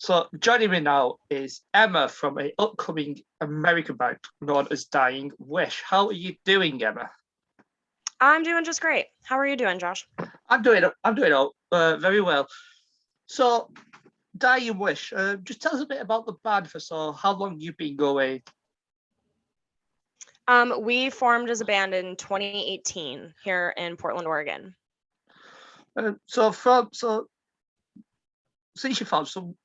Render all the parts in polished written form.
So joining me now is Emma from an upcoming American band known as Dying Wish. How are you doing, Emma? I'm doing just great. How are you doing, Josh? I'm doing all very well. So Dying Wish, just tell us a bit about the band for how long you've been going. We formed as a band in 2018 here in Portland, Oregon. So since you found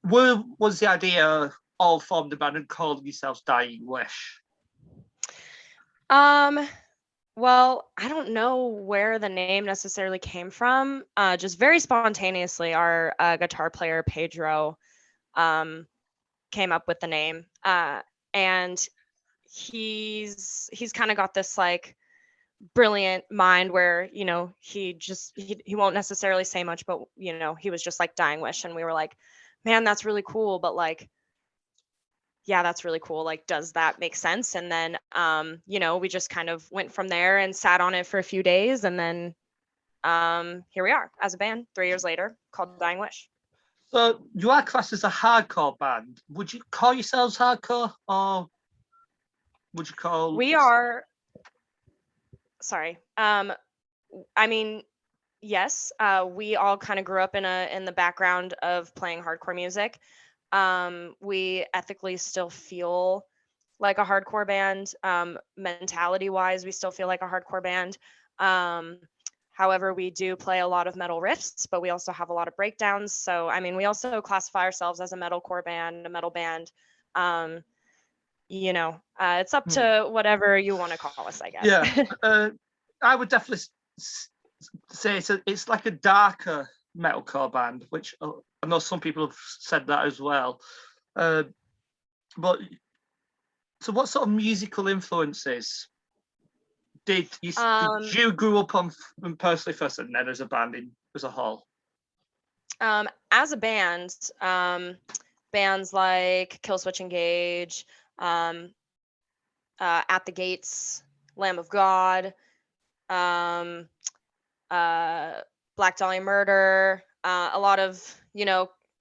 where was the idea of forming the band and calling yourselves Dying Wish? Um, well, I don't know where the name necessarily came from. Just very spontaneously, our guitar player Pedro um, came up with the name, and he's kind of got this like brilliant mind where he won't necessarily say much, but he was just like Dying Wish, and we were like, man, that's really cool, but like, yeah, that's really cool, like, does that make sense? And then we just kind of went from there and sat on it for a few days, and then here we are as a band 3 years later called Dying Wish. So you are classed as a hardcore band. Would you call yourselves hardcore, or would you call? We are, sorry, I mean, yes, we all kind of grew up in the background of playing hardcore music. We ethically still feel like a hardcore band. Mentality wise, we still feel like a hardcore band. Um, However, we do play a lot of metal riffs, but we also have a lot of breakdowns. So, I mean, we also classify ourselves as a metalcore band, a metal band. Um, it's up Hmm. to whatever you want to call us, I guess. Yeah, I would definitely say it's like a darker metalcore band, which I know some people have said that as well. Uh, but so, what sort of musical influences did um, you grew up on personally first, and then as a band as a whole? as a band, bands like Killswitch Engage, um, At the Gates, Lamb of God, um, uh, Black Dahlia Murder, a lot of,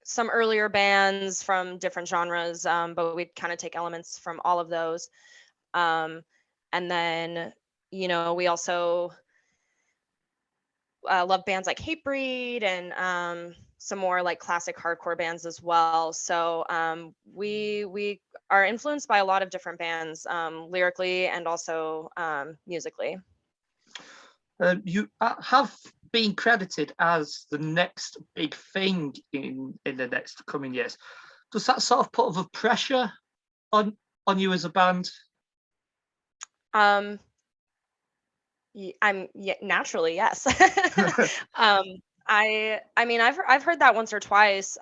some earlier bands from different genres, but we kind of take elements from all of those. Um, and then, we also love bands like Hatebreed and some more like classic hardcore bands as well. So we are influenced by a lot of different bands, lyrically and also musically. You have been credited as the next big thing in the next coming years. Does that sort of put a pressure on you as a band? Um, I'm yeah, naturally, yes. um, I mean, I've heard that once or twice.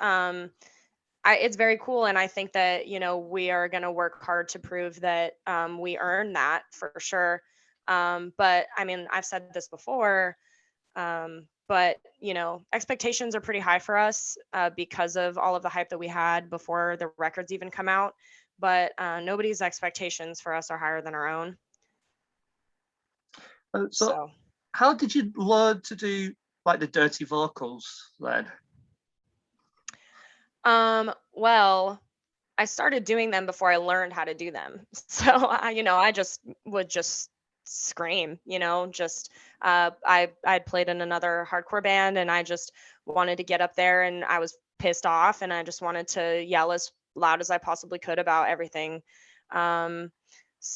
It's very cool, and I think that we are going to work hard to prove that we earn that for sure. But I mean, I've said this before, but expectations are pretty high for us because of all of the hype that we had before the records even come out. But nobody's expectations for us are higher than our own. So, So, how did you learn to do like the dirty vocals then? well, I started doing them before I learned how to do them. So I just would just scream, just I'd played in another hardcore band, and I just wanted to get up there, and I was pissed off, and I just wanted to yell as loud as I possibly could about everything. Um,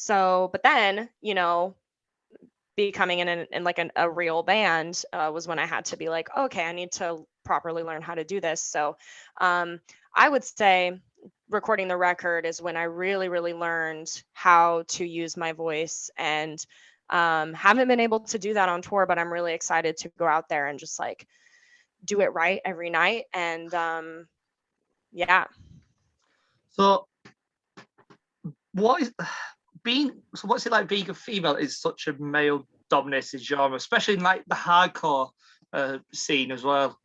but then, becoming in like a real band was when I had to be like, okay, I need to properly learn how to do this. So um, I would say recording the record is when I really, really learned how to use my voice, and haven't been able to do that on tour, but I'm really excited to go out there and just like do it right every night. And yeah. So, what is being? So, what's it like being a female? Is such a male-dominated genre, especially in like the hardcore scene as well.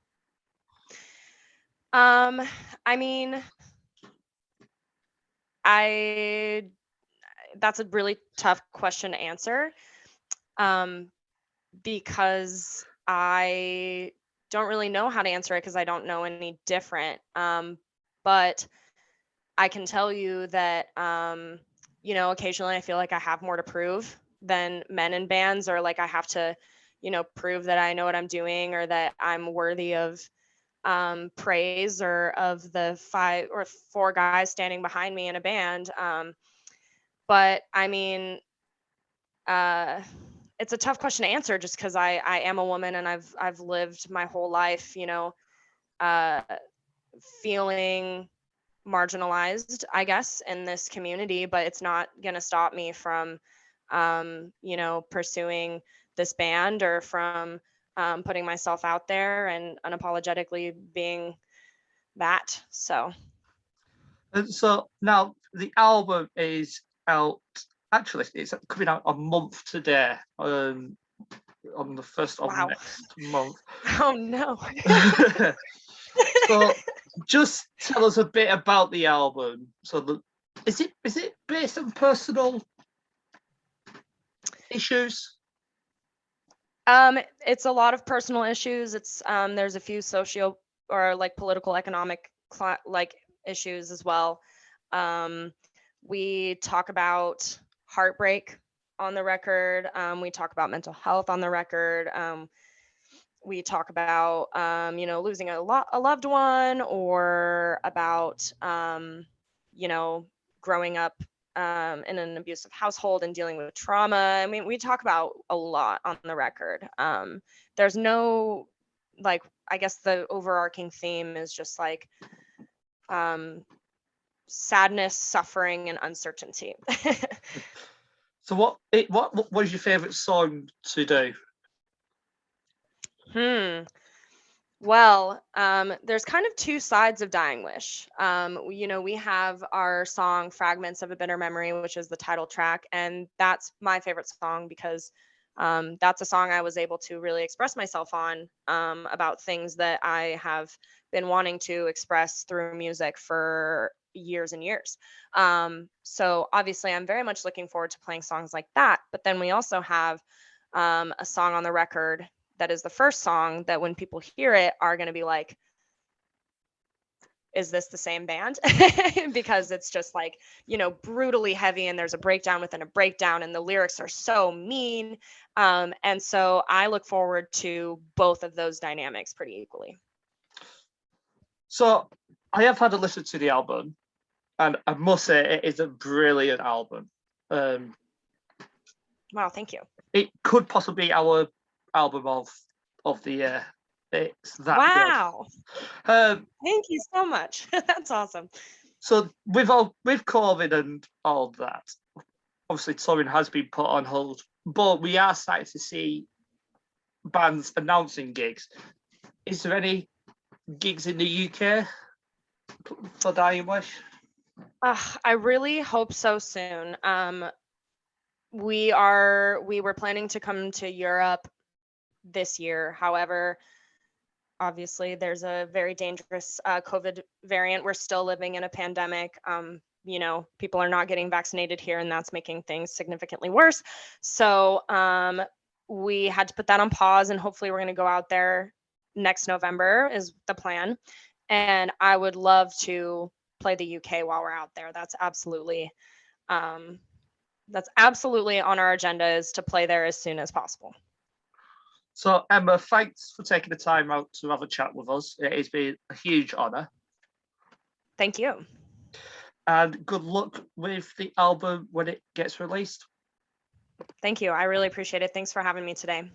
Um, I mean, I that's a really tough question to answer. Um, because don't really know how to answer it because I don't know any different. But I can tell you that, occasionally I feel like I have more to prove than men in bands, or like I have to, prove that I know what I'm doing or that I'm worthy of praise or of the 5 or 4 guys standing behind me in a band. But I mean, uh, it's a tough question to answer just because I am a woman and I've lived my whole life, uh, feeling marginalized, I guess, in this community, but it's not going to stop me from, pursuing this band or from putting myself out there and unapologetically being that. So, And so now the album is out. Actually, it's coming out a month today, on the 1st of wow. next month. Oh no. So just tell us a bit about the album. Is it based on personal issues? It's a lot of personal issues. There's a few socio or like political economic like issues as well. Um, we talk about heartbreak on the record. We talk about mental health on the record. We talk about losing a loved one, or about growing up in an abusive household and dealing with trauma. I mean, we talk about a lot on the record. There's no, like, I guess the overarching theme is just like um, sadness, suffering, and uncertainty. So what is your favorite song to do? Hmm. Well, there's kind of 2 sides of Dying Wish. We have our song Fragments of a Bitter Memory, which is the title track. And that's my favorite song because that's a song I was able to really express myself on, about things that I have been wanting to express through music for years and years. So obviously, I'm very much looking forward to playing songs like that. But then we also have a song on the record that is the first song that when people hear it are going to be like, is this the same band? Because it's just like, brutally heavy, and there's a breakdown within a breakdown, and the lyrics are so mean. And so I look forward to both of those dynamics pretty equally. So I have had a listen to the album, and I must say it is a brilliant album. Wow, thank you. It could possibly be our album of the year. It's that good. Wow, Um, thank you so much. That's awesome. so with COVID and all that, obviously touring has been put on hold, but we are starting to see bands announcing gigs. Is there any gigs in the UK for Dying Wish? I really hope so soon. We were planning to come to Europe this year. However, obviously there's a very dangerous COVID variant. We're still living in a pandemic. People are not getting vaccinated here, and that's making things significantly worse. So we had to put that on pause, and hopefully we're going to go out there next November is the plan. And I would love to play the UK while we're out there. Um, that's absolutely on our agenda, is to play there as soon as possible. So Emma, thanks for taking the time out to have a chat with us. It has been a huge honour. Thank you. And good luck with the album when it gets released. Thank you. I really appreciate it. Thanks for having me today.